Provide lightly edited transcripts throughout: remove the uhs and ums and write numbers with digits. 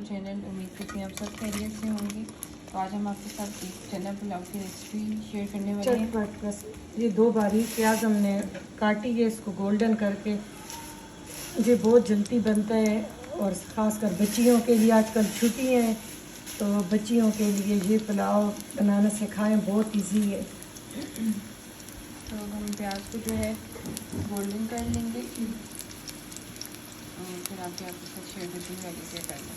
Channel. उम्मीद करती हूँ आप सब खैरियत से होंगे। तो आज हम आपके साथ एक चना पुलाव की रेसिपी शेयर करने वाले हैं। बस ये 2 बारीक प्याज हमने काटी है, इसको गोल्डन करके। ये बहुत जल्दी बनता है और ख़ासकर बच्चियों के लिए, आजकल छुट्टियाँ हैं तो बच्चियों के लिए ये पुलाव बनाना सिखाएं, बहुत इजी है। तो हम प्याज को जो है गोल्डन कर लेंगे और फिर आपके साथ शेयर करती हूँ कैसे करना।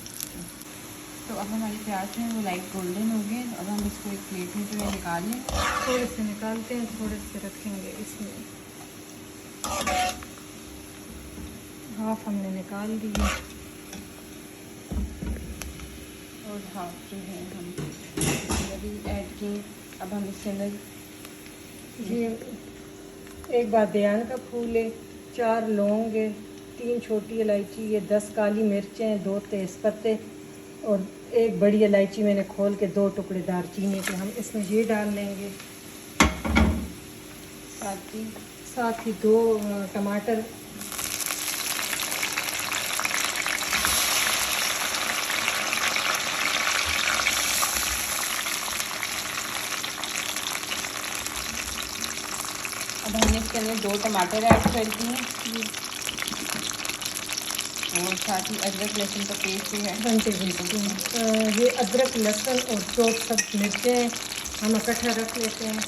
तो अब हमारी प्याज जो है वो लाइट गोल्डन हो गए। अब हम इसको एक प्लेट में जो है निकाल लें। थोड़े से निकालते हैं, थोड़े से रखेंगे इसमें। हाफ हमने निकाल दिए और हाफ जो है हम अभी ऐड किए। अब हम इसके अंदर ये एक बादियान का फूल है, 4 लौंग है, 3 छोटी इलायची है, 10 काली मिर्चें हैं, 2 तेज़पत्ते और 1 बड़ी इलायची मैंने खोल के 2 टुकड़े दालचीनी के हम इसमें ये डाल लेंगे। साथ ही 2 टमाटर, अब हमने इसके अंदर 2 टमाटर ऐड कर दिए और साथ ही अदरक लहसुन का पेस्ट जो है 1 टेबल स्पून। ये अदरक लहसुन और 2 सब मिर्चें हम इकट्ठा रख लेते हैं।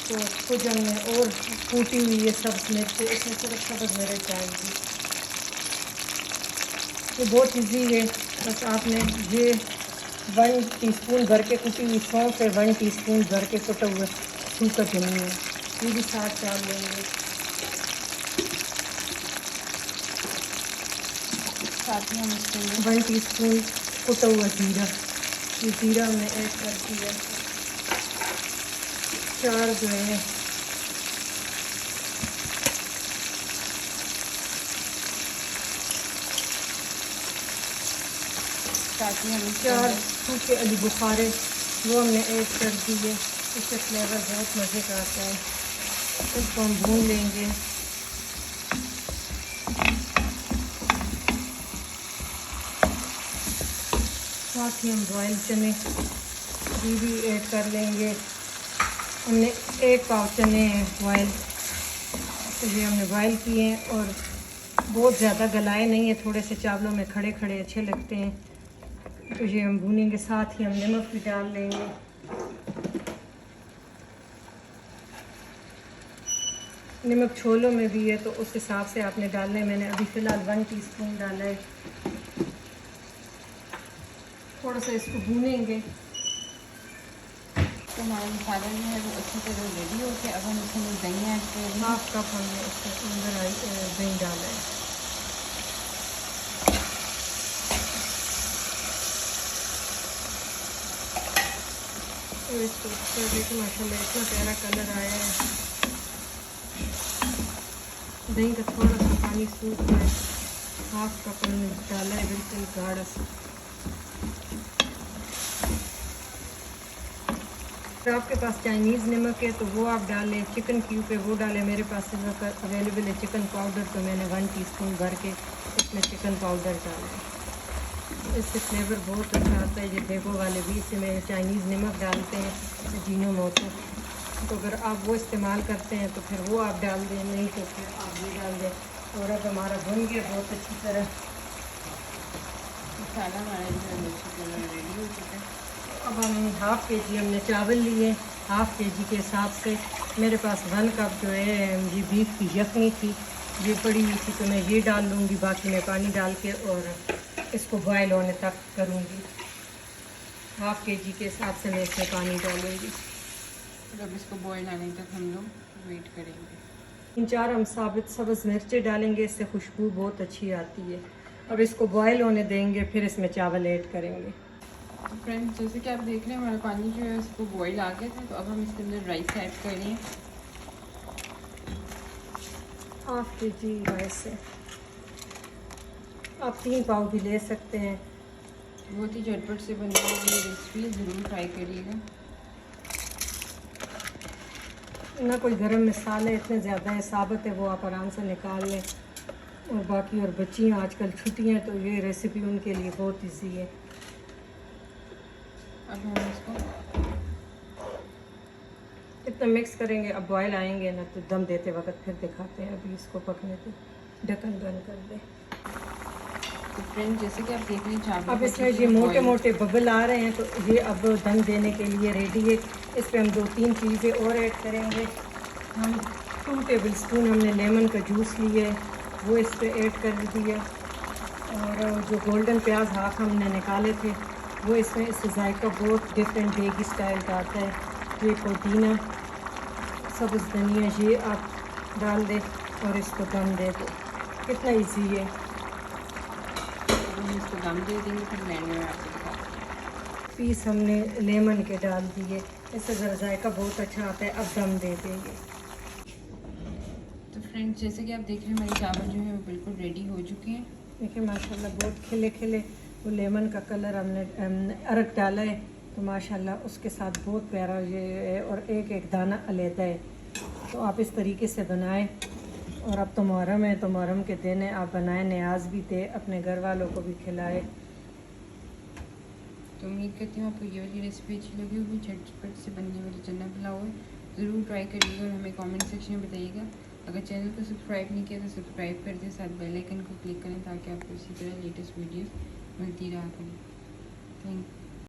तो कुछ हमने और कूटी हुई ये सब मिर्चें, इसमें सिर्फ सब्ज़ मिर्च आएगी। ये बहुत इजी है। बस आपने ये 1 टीस्पून भर के कुटी हुई सौंफ है, 1 टीस्पून भर के कुटा हुआ सूखा धनिया, ये भी साथ डाल लेंगे। साथ ही हम इसके अंदर 1 टीस्पून कुटा हुआ जीरा, ये जीरा हमने ऐड कर दिया। 4 जो है साथ ही हम 4 सूखे अली बुखारे वो हमने ऐड कर दिए। इससे फ्लेवर बहुत मज़े का आता है। इसको हम भून लेंगे। साथ ही हम बॉयल चने ये भी ऐड कर लेंगे। हमने 1 पाव चने हैं बॉयल, तो ये हमने बॉयल किए हैं और बहुत ज़्यादा गलाए नहीं है, थोड़े से चावलों में खड़े खड़े अच्छे लगते हैं। तो ये हम भूनेंगे। साथ ही हम नमक भी डाल लेंगे। नमक छोलों में भी है तो उस हिसाब से आपने डालना है। मैंने अभी फ़िलहाल 1 टीस्पून डाला है। थोड़ा सा इसको भूनेंगे। तो हमारा मसाला जो है वो अच्छी तरह रेडी हो गया। अब हम इसमें दही ऐड कर देंगे। 1/2 कप हमने इसके अंदर दही डाला है। और इसको देखिए माशाल्लाह इतना प्यारा कलर आया है। दही का थोड़ा सा पानी सूख है। 1/2 कप हमने डाला है, बिल्कुल गाढ़ा सा। अगर आपके पास चाइनीज़ नमक है तो वो आप डालें, चिकन क्यूब है वो डालें। मेरे पास अवेलेबल है चिकन पाउडर, तो मैंने 1 टीस्पून भर के इसमें चिकन पाउडर डाला है। इससे फ्लेवर बहुत अच्छा आता है। ये देखो वाले भी इसमें चाइनीज़ नमक डालते हैं, जीनो मोटो। तो अगर आप वो इस्तेमाल करते हैं तो फिर वो आप डाल दें, नहीं तो फिर आप ये डाल दें। और अब हमारा भुन गया बहुत अच्छी तरह। मसाला हमारा जो है अच्छी तरह रेडी हो चुका है। अब हम 1/2 kg हमने चावल लिए, 1/2 kg के हिसाब से। मेरे पास 1 कप जो है ये बीफ की यखनी थी, ये पड़ी हुई थी, तो मैं ये डाल लूँगी। बाकी मैं पानी डाल के और इसको बॉयल होने तक करूँगी। 1/2 kg के हिसाब से मैं इसमें पानी डालूँगी। जब इसको बॉयल आने तक हम लोग वेट करेंगे। 3-4 हम साबित सब्ज़ मिर्चें डालेंगे, इससे खुशबू बहुत अच्छी आती है। अब इसको बॉयल होने देंगे, फिर इसमें चावल ऐड करेंगे। तो फ्रेंड्स, जैसे कि आप देख रहे हैं हमारा पानी जो है इसको बॉयल आ गया था। तो अब हम इसके अंदर राइस ऐड करें। 1/2 kg राइस है, आप 3 पाव भी ले सकते हैं। बहुत ही झटपट से बनने वाली ये रेसिपी ज़रूर ट्राई करिएगा। ना कोई गरम मसाले इतने ज़्यादा है, साबित है वो आप आराम से निकाल लें। और बाकी और बच्चियाँ आजकल छुट्टियाँ, तो ये रेसिपी उनके लिए बहुत इजी है। अब हम इसको इतना मिक्स करेंगे। अब बॉयल आएंगे ना तो दम देते वक्त फिर दिखाते हैं। अभी इसको पकने दे, ढक्कन बंद कर दे। तो फ्रेंड्स जैसे कि आप देख रहे हैं चावल अब को इसमें अच्छे ये से मोटे boil- मोटे बबल आ रहे हैं तो ये अब दम देने के लिए रेडी है। इस पर हम 2-3 चीज़ें और ऐड करेंगे। हम 2 टेबल स्पून हमने लेमन का जूस लिए, वो इस पर ऐड कर दिया। और जो गोल्डन प्याज हाफ हमने निकाले थे वो इसमें, इससे जायका बहुत डिफरेंट बेगी स्टाइल का आता है। ये पुदीना, सब्ज़ धनिया, ये आप डाल दें और इसको दम दे दो। कितना इजी है। हम इसको दम दे देंगे, फिर ब्लेंडर में आपको दिखाते हैं। पीस हमने लेमन के डाल दिए, इससे ज़रा जायका बहुत अच्छा आता है। अब दम दे देंगे। तो फ्रेंड्स जैसे कि आप देख रहे हैं हमारे चावल जो है वो बिल्कुल रेडी हो चुके हैं। देखिए माशाल्लाह बहुत खिले खिले, वो लेमन का कलर हमने अरक डाला है तो माशाल्लाह उसके साथ बहुत प्यारा ये है। और एक एक दाना अलहदा है। तो आप इस तरीके से बनाएं। और अब तो मुहर्रम है तो मुहर्रम के दिन है, आप बनाएं, न्याज भी दे, अपने घर वालों को भी खिलाए। तो उम्मीद करती हूँ आपको ये वाली रेसिपी अच्छी लगी होगी। झटपट से बनने वाली चना पुलाव है, ज़रूर ट्राई करिएगा और हमें कमेंट सेक्शन में बताइएगा। अगर चैनल को सब्सक्राइब नहीं किया तो सब्सक्राइब कर दें, साथ बेल आइकन को क्लिक करें ताकि आपको इसी तरह लेटेस्ट वीडियोस मिलती रहा करें। Thank you.